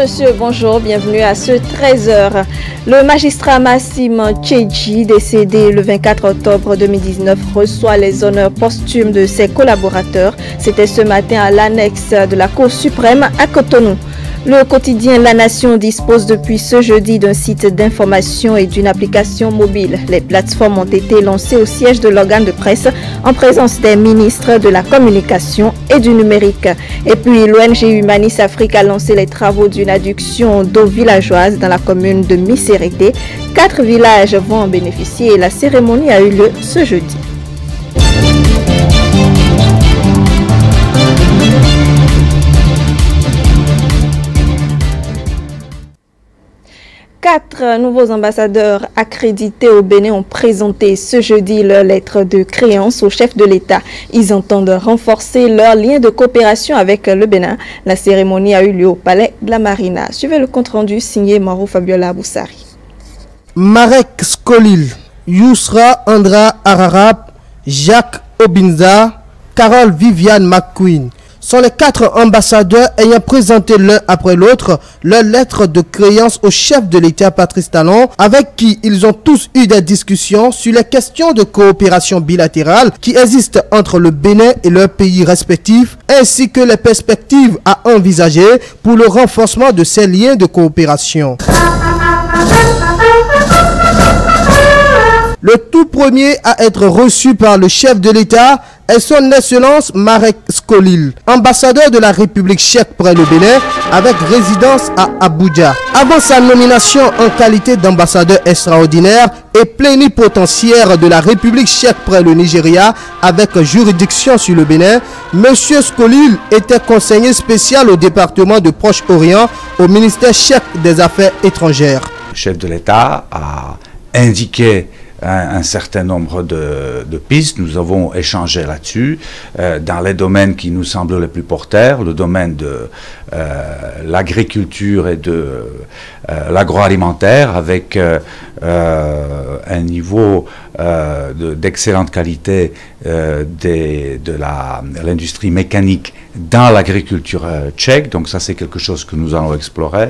monsieur, bonjour, bienvenue à ce 13h. Le magistrat Massim Tchédji, décédé le 24 octobre 2019, reçoit les honneurs posthumes de ses collaborateurs. C'était ce matin à l'annexe de la Cour suprême à Cotonou. Le quotidien La Nation dispose depuis ce jeudi d'un site d'information et d'une application mobile. Les plateformes ont été lancées au siège de l'organe de presse en présence des ministres de la communication et du numérique. Et puis l'ONG Humanis Afrique a lancé les travaux d'une adduction d'eau villageoise dans la commune de Missérété. 4 villages vont en bénéficier et la cérémonie a eu lieu ce jeudi. Quatre nouveaux ambassadeurs accrédités au Bénin ont présenté ce jeudi leur lettre de créance au chef de l'État. Ils entendent renforcer leur lien de coopération avec le Bénin. La cérémonie a eu lieu au Palais de la Marina. Suivez le compte-rendu signé Maro Fabiola Boussari. Marek Skolil, Yousra Andra Ararap, Jacques Obinza, Carole Viviane McQueen sont les 4 ambassadeurs ayant présenté l'un après l'autre leur lettre de créance au chef de l'État Patrice Talon, avec qui ils ont tous eu des discussions sur les questions de coopération bilatérale qui existent entre le Bénin et leurs pays respectifs, ainsi que les perspectives à envisager pour le renforcement de ces liens de coopération. Le tout premier à être reçu par le chef de l'État est son Excellence Marek Skolil, ambassadeur de la République tchèque près le Bénin, avec résidence à Abuja. Avant sa nomination en qualité d'ambassadeur extraordinaire et plénipotentiaire de la République tchèque près le Nigeria, avec juridiction sur le Bénin, M. Skolil était conseiller spécial au département de Proche-Orient au ministère tchèque des Affaires étrangères. Le chef de l'État a indiqué un certain nombre de pistes. Nous avons échangé là-dessus dans les domaines qui nous semblent les plus porteurs, le domaine de l'agriculture et de l'agroalimentaire, avec un niveau d'excellente qualité de l'industrie mécanique dans l'agriculture tchèque. Donc ça, c'est quelque chose que nous allons explorer.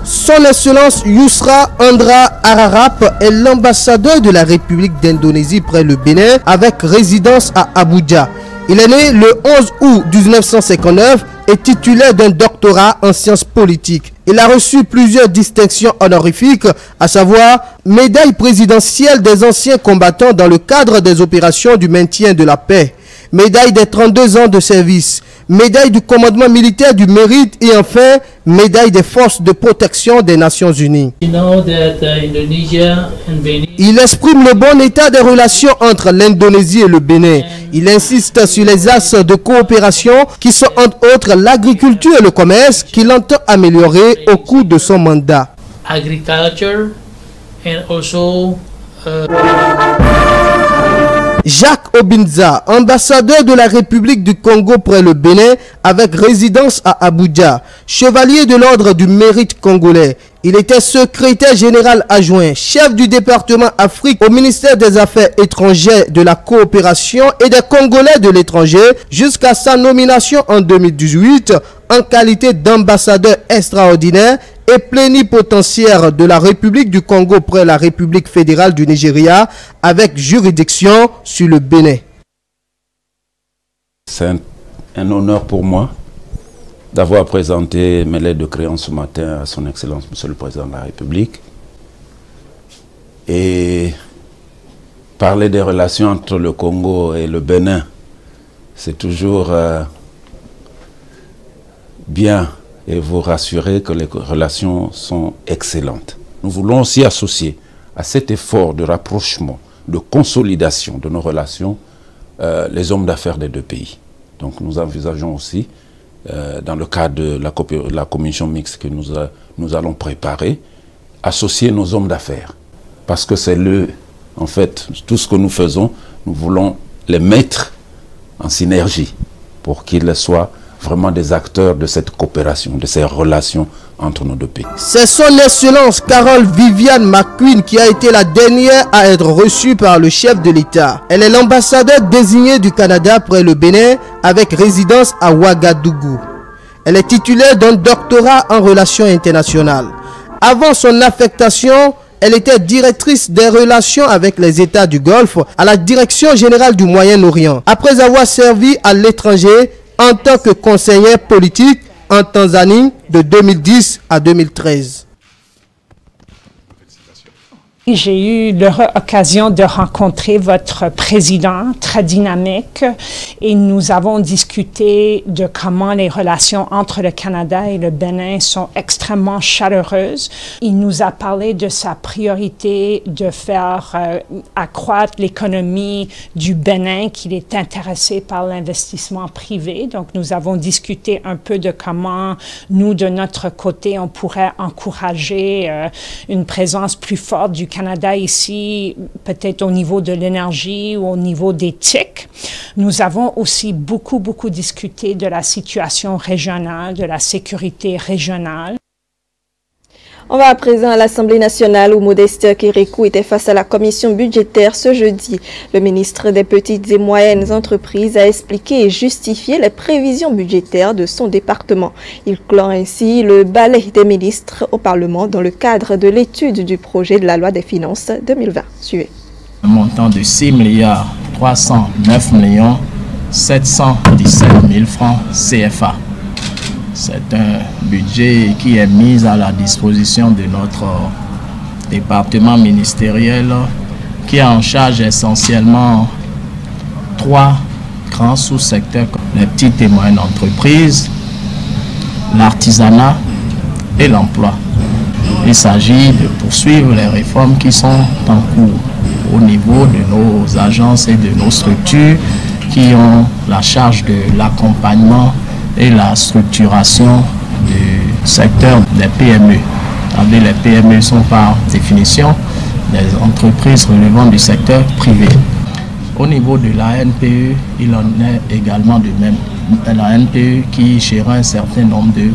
Son Excellence Yousra Andra Ararap est l'ambassadeur de la République d'Indonésie près le Bénin, avec résidence à Abuja. Il est né le 11 août 1959 et titulaire d'un doctorat en sciences politiques. Il a reçu plusieurs distinctions honorifiques, à savoir médaille présidentielle des anciens combattants dans le cadre des opérations du maintien de la paix, médaille des 32 ans de service, médaille du commandement militaire du mérite et enfin médaille des forces de protection des Nations Unies. Il exprime le bon état des relations entre l'Indonésie et le Bénin. Il insiste sur les axes de coopération qui sont entre autres l'agriculture et le commerce qu'il entend améliorer au cours de son mandat. Agriculture and also Jacques Obinza, ambassadeur de la République du Congo près le Bénin, avec résidence à Abuja, chevalier de l'ordre du mérite congolais. Il était secrétaire général adjoint, chef du département Afrique au ministère des Affaires étrangères, de la coopération et des Congolais de l'étranger jusqu'à sa nomination en 2018 en qualité d'ambassadeur extraordinaire et plénipotentiaire de la République du Congo près la République fédérale du Nigeria, avec juridiction sur le Bénin. C'est un honneur pour moi d'avoir présenté mes lettres de créance ce matin à son Excellence Monsieur le Président de la République et parler des relations entre le Congo et le Bénin, c'est toujours bien et vous rassurer que les relations sont excellentes. Nous voulons aussi associer à cet effort de rapprochement, de consolidation de nos relations, les hommes d'affaires des deux pays. Donc nous envisageons aussi, dans le cadre de la commission mixte que nous allons préparer, associer nos hommes d'affaires. Parce que c'est en fait, tout ce que nous faisons, nous voulons les mettre en synergie pour qu'ils soient vraiment des acteurs de cette coopération, de ces relations entre nos deux pays. C'est son Excellence Carole Viviane McQueen qui a été la dernière à être reçue par le chef de l'État. Elle est l'ambassadeur désignée du Canada près le Bénin, avec résidence à Ouagadougou. Elle est titulaire d'un doctorat en relations internationales. Avant son affectation, elle était directrice des relations avec les États du Golfe à la Direction générale du Moyen-Orient. Après avoir servi à l'étranger en tant que conseillère politique en Tanzanie de 2010 à 2013. J'ai eu l'occasion de rencontrer votre président, très dynamique, et nous avons discuté de comment les relations entre le Canada et le Bénin sont extrêmement chaleureuses. Il nous a parlé de sa priorité de faire accroître l'économie du Bénin, qu'il est intéressé par l'investissement privé. Donc, nous avons discuté un peu de comment nous, de notre côté, on pourrait encourager une présence plus forte du Canada ici, peut-être au niveau de l'énergie ou au niveau des TIC. Nous avons aussi beaucoup discuté de la situation régionale, de la sécurité régionale. On va à présent à l'Assemblée nationale où Modeste Kérékou était face à la commission budgétaire ce jeudi. Le ministre des Petites et Moyennes Entreprises a expliqué et justifié les prévisions budgétaires de son département. Il clôt ainsi le balai des ministres au Parlement dans le cadre de l'étude du projet de la loi des finances 2020. Suivez. Un montant de 6 309 717 000 francs CFA. C'est un budget qui est mis à la disposition de notre département ministériel qui a en charge essentiellement 3 grands sous-secteurs, les petites et moyennes entreprises, l'artisanat et l'emploi. Il s'agit de poursuivre les réformes qui sont en cours au niveau de nos agences et de nos structures qui ont la charge de l'accompagnement et la structuration du secteur des PME. Les PME sont par définition des entreprises relevant du secteur privé. Au niveau de la NPE, il en est également de même. La NPE qui gère un certain nombre de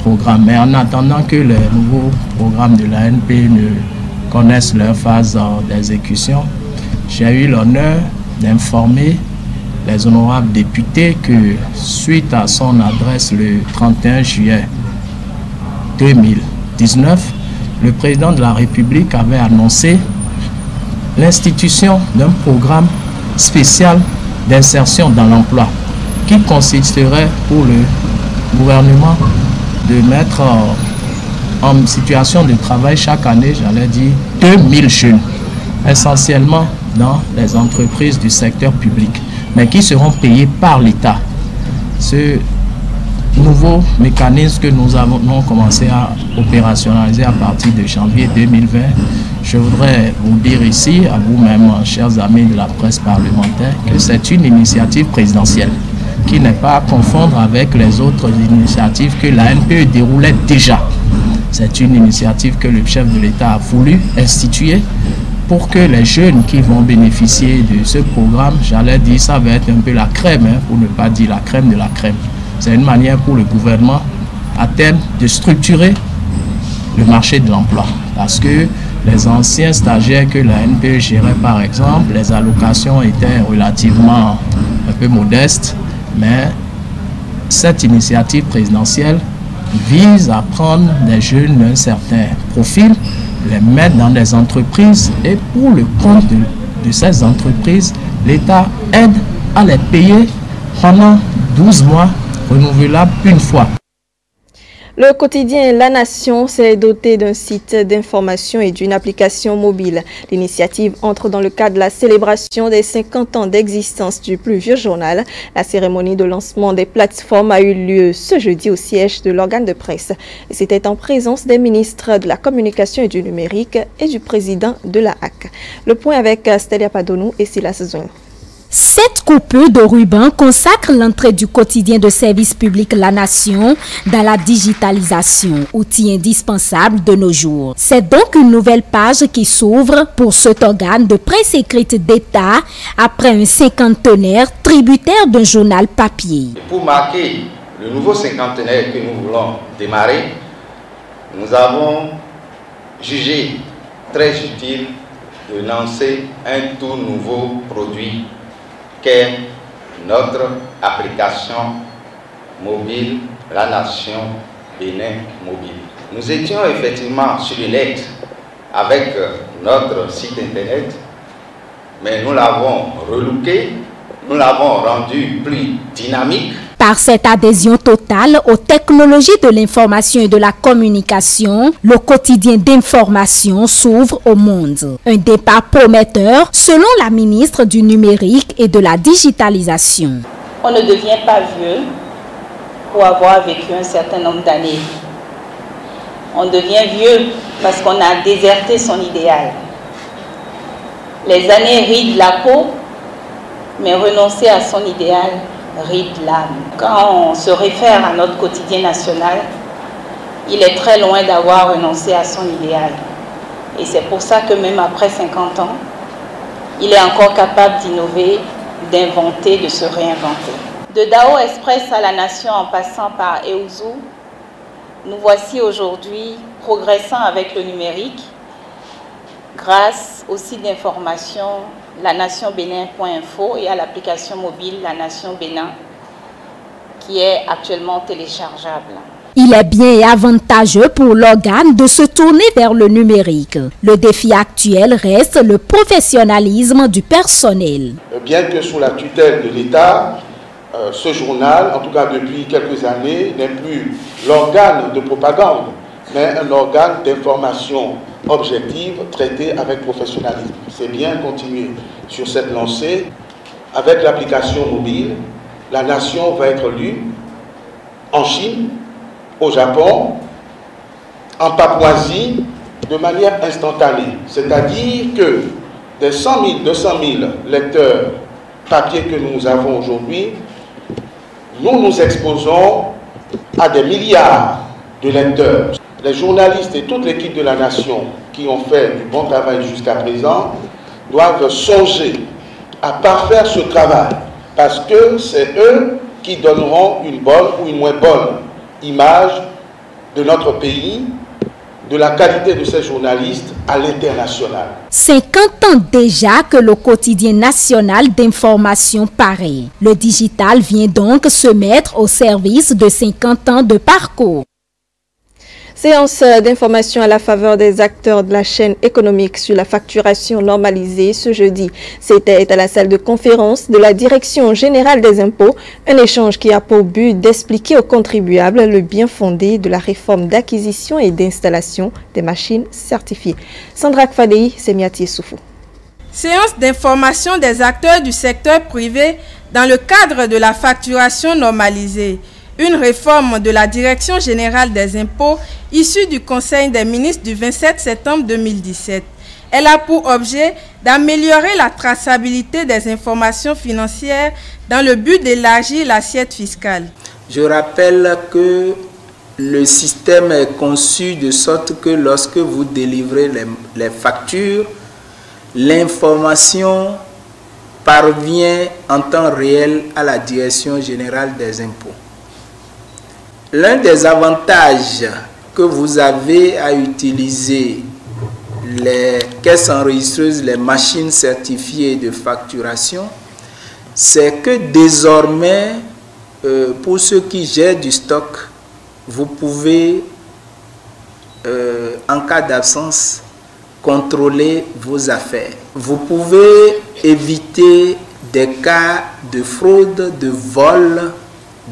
programmes. Mais en attendant que les nouveaux programmes de la NPE ne connaissent leur phase d'exécution, j'ai eu l'honneur d'informer les honorables députés que suite à son adresse le 31 juillet 2019, le président de la République avait annoncé l'institution d'un programme spécial d'insertion dans l'emploi qui consisterait pour le gouvernement de mettre en situation de travail chaque année, j'allais dire, 2000 jeunes, essentiellement dans les entreprises du secteur public, mais qui seront payés par l'État. Ce nouveau mécanisme que nous avons commencé à opérationnaliser à partir de janvier 2020, je voudrais vous dire ici, à vous-même, chers amis de la presse parlementaire, que c'est une initiative présidentielle qui n'est pas à confondre avec les autres initiatives que la NPE déroulait déjà. C'est une initiative que le chef de l'État a voulu instituer pour que les jeunes qui vont bénéficier de ce programme, j'allais dire, ça va être un peu la crème, pour ne pas dire la crème de la crème. C'est une manière pour le gouvernement, à terme, de structurer le marché de l'emploi. Parce que les anciens stagiaires que la NPE gérait, par exemple, les allocations étaient relativement un peu modestes, mais cette initiative présidentielle vise à prendre des jeunes d'un certain profil, les mettre dans des entreprises et pour le compte de ces entreprises, l'État aide à les payer pendant 12 mois renouvelables une fois. Le quotidien La Nation s'est doté d'un site d'information et d'une application mobile. L'initiative entre dans le cadre de la célébration des 50 ans d'existence du plus vieux journal. La cérémonie de lancement des plateformes a eu lieu ce jeudi au siège de l'organe de presse. Et c'était en présence des ministres de la Communication et du Numérique et du président de la HAC. Le point avec Stélia Padonou et Silas Zouin. Cette coupe de ruban consacre l'entrée du quotidien de service public La Nation dans la digitalisation, outil indispensable de nos jours. C'est donc une nouvelle page qui s'ouvre pour cet organe de presse écrite d'État après un cinquantenaire tributaire d'un journal papier. Pour marquer le nouveau cinquantenaire que nous voulons démarrer, nous avons jugé très utile de lancer un tout nouveau produit qu'est notre application mobile, la nation Bénin mobile. Nous étions effectivement sur le net avec notre site internet, mais nous l'avons relooké, nous l'avons rendu plus dynamique. Par cette adhésion totale aux technologies de l'information et de la communication, le quotidien d'information s'ouvre au monde. Un départ prometteur selon la ministre du numérique et de la digitalisation. On ne devient pas vieux pour avoir vécu un certain nombre d'années. On devient vieux parce qu'on a déserté son idéal. Les années rident la peau, mais renoncer à son idéal ride l'âme. Quand on se réfère à notre quotidien national, il est très loin d'avoir renoncé à son idéal. Et c'est pour ça que même après 50 ans, il est encore capable d'innover, d'inventer, de se réinventer. De Dao Express à la nation en passant par Eouzou, nous voici aujourd'hui progressant avec le numérique grâce au site d'information lanationbenin.info et à l'application mobile La Nation Bénin qui est actuellement téléchargeable. Il est bien et avantageux pour l'organe de se tourner vers le numérique. Le défi actuel reste le professionnalisme du personnel. Bien que sous la tutelle de l'État, ce journal, en tout cas depuis quelques années, n'est plus l'organe de propagande, mais un organe d'information objective traité avec professionnalisme. C'est bien continuer sur cette lancée. Avec l'application mobile, La Nation va être lue en Chine, au Japon, en Papouasie, de manière instantanée. C'est-à-dire que des 100 000, 200 000 lecteurs papier que nous avons aujourd'hui, nous nous exposons à des milliards de lecteurs. Les journalistes et toute l'équipe de La Nation qui ont fait du bon travail jusqu'à présent doivent songer à parfaire ce travail parce que c'est eux qui donneront une bonne ou une moins bonne image de notre pays, de la qualité de ces journalistes à l'international. 50 ans déjà que le quotidien national d'information paraît. Le digital vient donc se mettre au service de 50 ans de parcours. Séance d'information à la faveur des acteurs de la chaîne économique sur la facturation normalisée ce jeudi. C'était à la salle de conférence de la Direction générale des impôts, un échange qui a pour but d'expliquer aux contribuables le bien fondé de la réforme d'acquisition et d'installation des machines certifiées. Sandra Kfadei, Semiati Soufou. Séance d'information des acteurs du secteur privé dans le cadre de la facturation normalisée. Une réforme de la Direction générale des impôts issue du Conseil des ministres du 27 septembre 2017. Elle a pour objet d'améliorer la traçabilité des informations financières dans le but d'élargir l'assiette fiscale. Je rappelle que le système est conçu de sorte que lorsque vous délivrez les factures, l'information parvient en temps réel à la Direction générale des impôts. L'un des avantages que vous avez à utiliser les caisses enregistreuses, les machines certifiées de facturation, c'est que désormais, pour ceux qui gèrent du stock, vous pouvez, en cas d'absence, contrôler vos affaires. Vous pouvez éviter des cas de fraude, de vol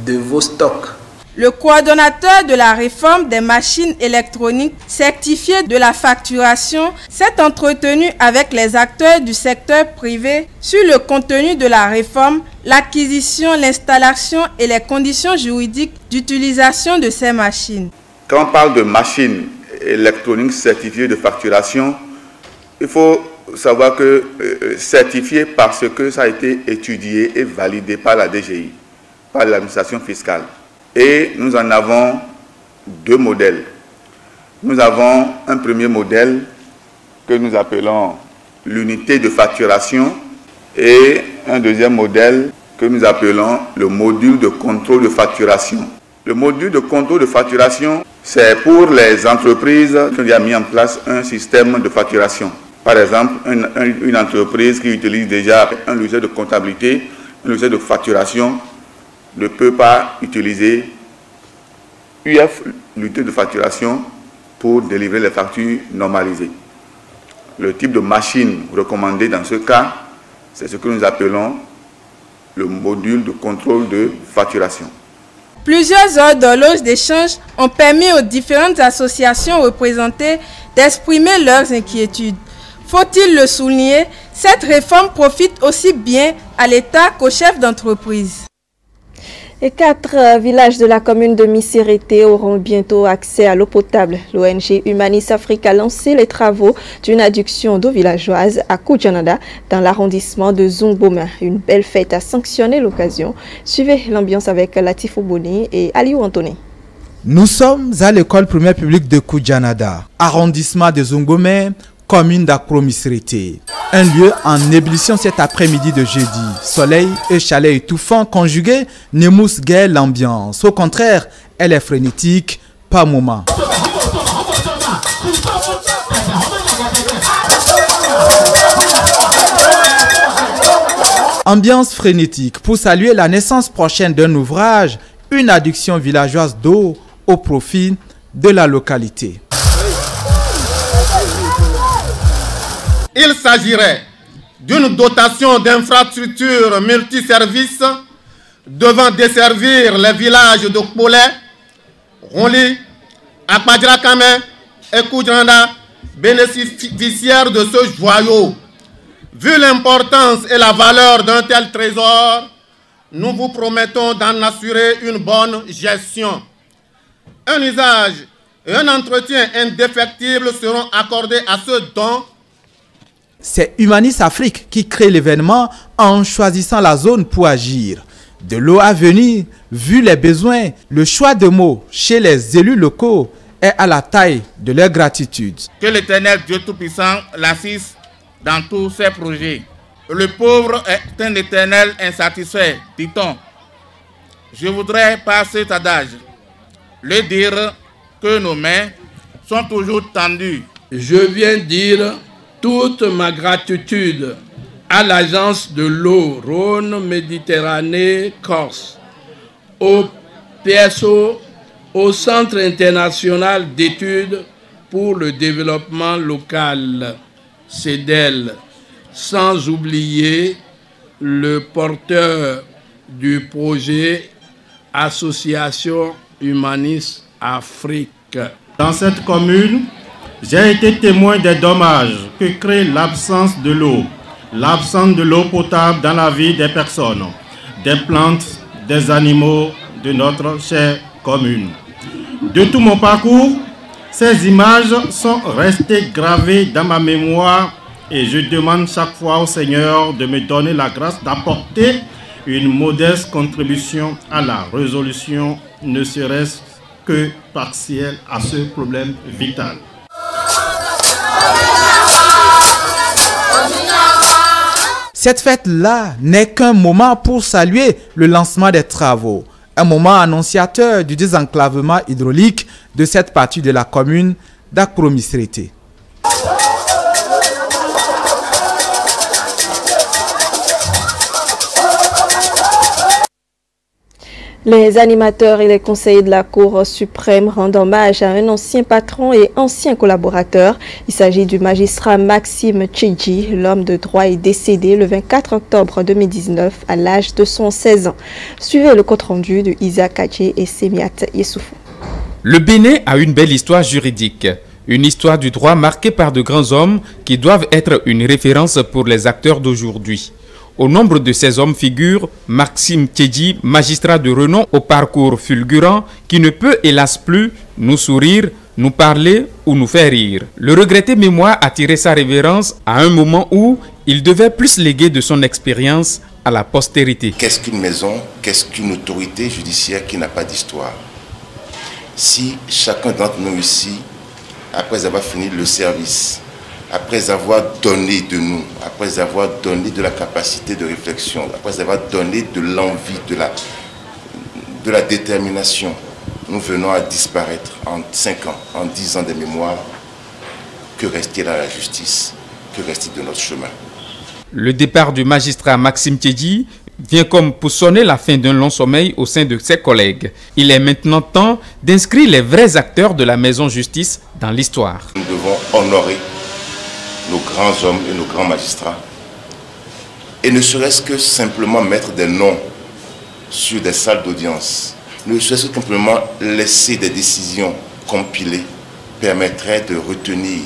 de vos stocks. Le coordonnateur de la réforme des machines électroniques certifiées de la facturation s'est entretenu avec les acteurs du secteur privé sur le contenu de la réforme, l'acquisition, l'installation et les conditions juridiques d'utilisation de ces machines. Quand on parle de machines électroniques certifiées de facturation, il faut savoir que certifié parce que ça a été étudié et validé par la DGI, par l'administration fiscale. Et nous en avons deux modèles. Nous avons un premier modèle que nous appelons l'unité de facturation et un deuxième modèle que nous appelons le module de contrôle de facturation. Le module de contrôle de facturation, c'est pour les entreprises qui ont mis en place un système de facturation. Par exemple, une entreprise qui utilise déjà un logiciel de comptabilité un logiciel de facturation ne peut pas utiliser UF, l'unité de facturation, pour délivrer les factures normalisées. Le type de machine recommandé dans ce cas, c'est ce que nous appelons le module de contrôle de facturation. Plusieurs heures d'horloge d'échange ont permis aux différentes associations représentées d'exprimer leurs inquiétudes. Faut-il le souligner, cette réforme profite aussi bien à l'État qu'aux chefs d'entreprise. Et 4 villages de la commune de Missirité auront bientôt accès à l'eau potable. L'ONG Humanis Afrique a lancé les travaux d'une adduction d'eau villageoise à Koudjanada dans l'arrondissement de Zongboma. Une belle fête a sanctionné l'occasion. Suivez l'ambiance avec Latifou Boni et Aliou Anthony. Nous sommes à l'école primaire publique de Koudjanada, arrondissement de Zongboma, commune d'Akro-Missirité. Un lieu en ébullition cet après-midi de jeudi. Soleil et chaleur étouffant conjugués n'émoussent guère l'ambiance. Au contraire, elle est frénétique par moments. Ambiance frénétique pour saluer la naissance prochaine d'un ouvrage, une adduction villageoise d'eau au profit de la localité. Il s'agirait d'une dotation d'infrastructures multiservices devant desservir les villages de Kpolé, Ronli, Akpadjakame et Koudjanda, bénéficiaires de ce joyau. Vu l'importance et la valeur d'un tel trésor, nous vous promettons d'en assurer une bonne gestion. Un usage et un entretien indéfectibles seront accordés à ce don. C'est Humanis Afrique qui crée l'événement en choisissant la zone pour agir. De l'eau à venir, vu les besoins, le choix de mots chez les élus locaux est à la taille de leur gratitude. Que l'Éternel Dieu Tout-Puissant l'assiste dans tous ses projets. Le pauvre est un éternel insatisfait, dit-on. Je voudrais par cet adage le dire que nos mains sont toujours tendues. Je viens dire toute ma gratitude à l'Agence de l'eau Rhône-Méditerranée-Corse, au PSO, au Centre international d'études pour le développement local, CEDEL, sans oublier le porteur du projet Association Humanis Afrique. Dans cette commune, j'ai été témoin des dommages que crée l'absence de l'eau potable dans la vie des personnes, des plantes, des animaux de notre chère commune. De tout mon parcours, ces images sont restées gravées dans ma mémoire et je demande chaque fois au Seigneur de me donner la grâce d'apporter une modeste contribution à la résolution, ne serait-ce que partielle, à ce problème vital. Cette fête-là n'est qu'un moment pour saluer le lancement des travaux. Un moment annonciateur du désenclavement hydraulique de cette partie de la commune d'Akro-Missirité. Les animateurs et les conseillers de la Cour suprême rendent hommage à un ancien patron et ancien collaborateur. Il s'agit du magistrat Maxime Tchédji. L'homme de droit est décédé le 24 octobre 2019 à l'âge de 116 ans. Suivez le compte-rendu de Isaac Kadje et Semiat Yessoufou. Le Bénin a une belle histoire juridique. Une histoire du droit marquée par de grands hommes qui doivent être une référence pour les acteurs d'aujourd'hui. Au nombre de ces hommes figure Maxime Tchédji, magistrat de renom au parcours fulgurant qui ne peut hélas plus nous sourire, nous parler ou nous faire rire. Le regretté mémoire a tiré sa révérence à un moment où il devait plus léguer de son expérience à la postérité. Qu'est-ce qu'une maison, qu'est-ce qu'une autorité judiciaire qui n'a pas d'histoire? Si chacun d'entre nous ici, après avoir fini le service, après avoir donné de nous, après avoir donné de la capacité de réflexion, après avoir donné de l'envie, de la détermination, nous venons à disparaître en 5 ans, en 10 ans de mémoire. Que reste-t-il à la justice? Que reste-t-il de notre chemin? Le départ du magistrat Maxime Tchédji vient comme pour sonner la fin d'un long sommeil au sein de ses collègues. Il est maintenant temps d'inscrire les vrais acteurs de la maison justice dans l'histoire. Nous devons honorer nos grands hommes et nos grands magistrats. Et ne serait-ce que simplement mettre des noms sur des salles d'audience, ne serait-ce que simplement laisser des décisions compilées, permettrait de retenir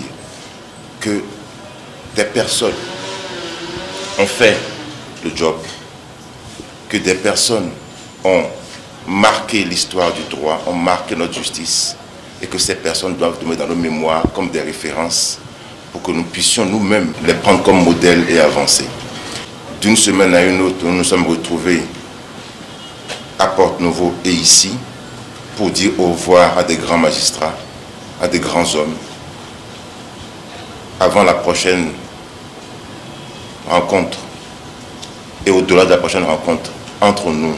que des personnes ont fait le job, que des personnes ont marqué l'histoire du droit, ont marqué notre justice, et que ces personnes doivent tomber dans nos mémoires comme des références pour que nous puissions nous-mêmes les prendre comme modèle et avancer. D'une semaine à une autre, nous nous sommes retrouvés à Porte-Novo et ici pour dire au revoir à des grands magistrats, à des grands hommes. Avant la prochaine rencontre et au-delà de la prochaine rencontre entre nous,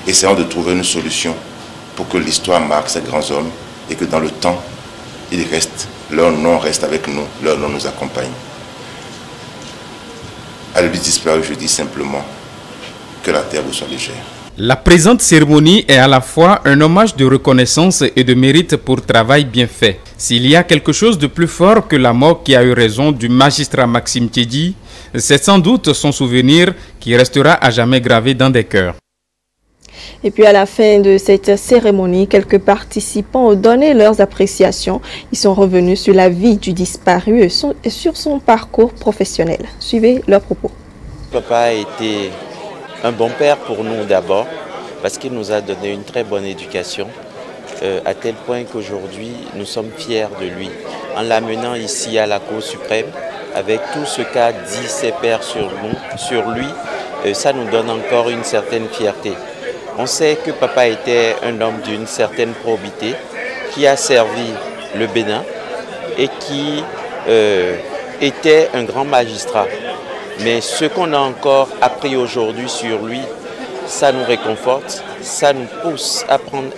essayons de trouver une solution pour que l'histoire marque ces grands hommes et que dans le temps, leur nom reste avec nous, leur nom nous accompagne. À l'habit disparu, je dis simplement que la terre vous soit légère. La présente cérémonie est à la fois un hommage de reconnaissance et de mérite pour travail bien fait. S'il y a quelque chose de plus fort que la mort qui a eu raison du magistrat Maxime Tchédji, c'est sans doute son souvenir qui restera à jamais gravé dans des cœurs. Et puis à la fin de cette cérémonie, quelques participants ont donné leurs appréciations. Ils sont revenus sur la vie du disparu et sur son parcours professionnel. Suivez leurs propos. Papa a été un bon père pour nous d'abord, parce qu'il nous a donné une très bonne éducation, à tel point qu'aujourd'hui nous sommes fiers de lui. En l'amenant ici à la Cour suprême, avec tout ce qu'a dit ses pairs sur lui, ça nous donne encore une certaine fierté. On sait que papa était un homme d'une certaine probité, qui a servi le Bénin et qui était un grand magistrat. Mais ce qu'on a encore appris aujourd'hui sur lui, ça nous réconforte, ça nous pousse à prendre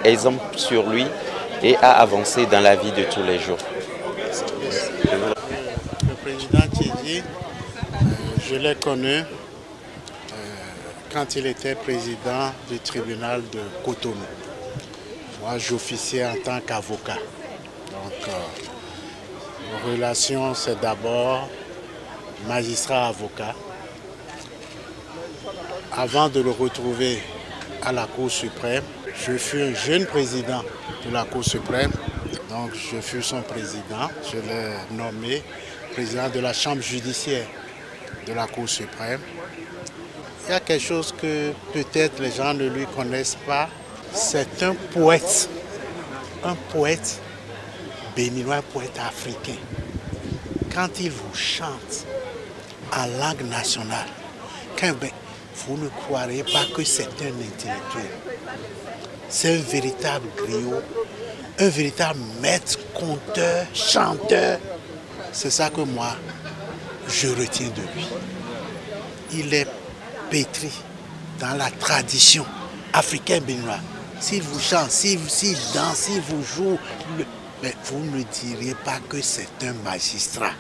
exemple sur lui et à avancer dans la vie de tous les jours. Le président Tchédji, je l'ai connu quand il était président du tribunal de Cotonou. Moi, j'officiais en tant qu'avocat. Donc, nos relations, c'est d'abord magistrat-avocat. Avant de le retrouver à la Cour suprême, je fus un jeune président de la Cour suprême. Donc, je fus son président. Je l'ai nommé président de la chambre judiciaire de la Cour suprême. Il y a quelque chose que peut-être les gens ne lui connaissent pas. C'est un poète béninois, un poète africain. Quand il vous chante en langue nationale, vous ne croirez pas que c'est un intellectuel. C'est un véritable griot, un véritable maître, conteur, chanteur. C'est ça que moi, je retiens de lui. Il est pétri dans la tradition africaine béninoise. S'il vous chante, s'il danse, s'il vous joue, mais vous ne diriez pas que c'est un magistrat.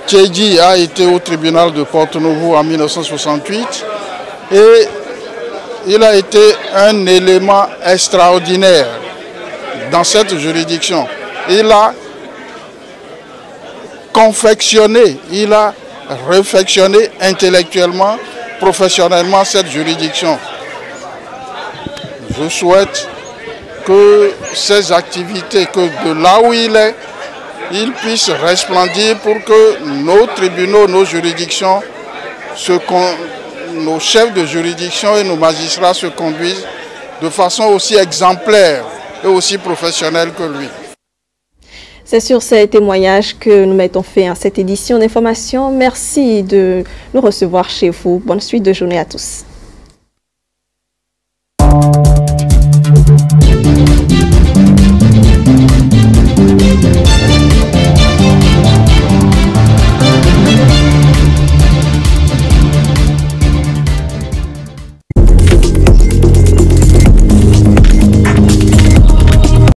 Tchédji a été au tribunal de Porte-Novo en 1968 et il a été un élément extraordinaire dans cette juridiction. Il a confectionné, il a réflexionné intellectuellement, professionnellement cette juridiction. Je souhaite que ces activités, que de là où il est, il puisse resplendir pour que nos tribunaux, nos juridictions, nos chefs de juridiction et nos magistrats se conduisent de façon aussi exemplaire et aussi professionnelle que lui. C'est sur ces témoignages que nous mettons fin à cette édition d'information. Merci de nous recevoir chez vous. Bonne suite de journée à tous.